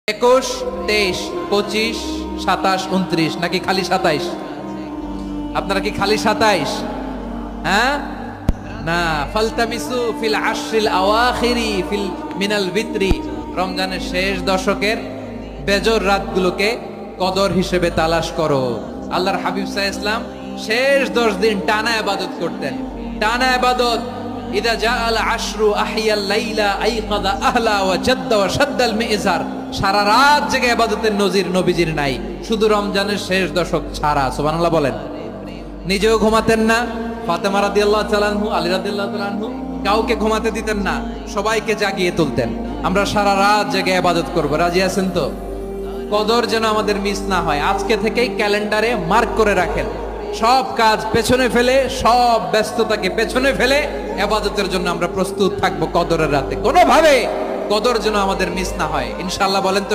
21, 23, 25, 27, 29 নাকি খালি 27? আপনারা কি খালি 27? হ্যাঁ না, ফালতামিসু ফিল আশরিল আওয়াখিরি ফিল মিনাল ভিতরি, রমজানের শেষ দশকের বেজর রাতগুলোকে কদর হিসেবে তালাশ করো। আল্লাহর হাবিব সাল্লাল্লাহু আলাইহি ওয়াসাল্লাম শেষ 10 দিন টানা ইবাদত করতেন, টানা ইবাদত। ইদা জাআল আশরু আহিয়াল লাইলা আইকাদা আহলা ওয়া জাদ্দা ওয়া শাদ্দাল মিজার। সারা রাত জেগে ইবাদতের নজির নবীজির নাই, শুধু রমজানের শেষ দশক ছাড়া। সুবহানাল্লাহ বলেন। নিজেও ঘুমাতেন না, ফাতেমা রাদিয়াল্লাহু তাআলা আনহু, আলী রাদিয়াল্লাহু তাআলা আনহু কাউকে ঘুমাতে দিতেন না, সবাইকে জাগিয়ে তুলতেন। আমরা সারা রাত জেগে ইবাদত করব, রাজি আছেন তো? কদর যেন আমাদের মিস না হয়, আজকে থেকেই ক্যালেন্ডারে মার্ক করে রাখেন। সব কাজ পেছনে ফেলে, সব ব্যস্ততাকে পেছনে ফেলে ইবাদতের জন্য আমরা প্রস্তুত থাকবো কদরের রাতে। কোনোভাবে কদর যেন আমাদের মিস না হয়, ইনশাআল্লাহ বলেন তো।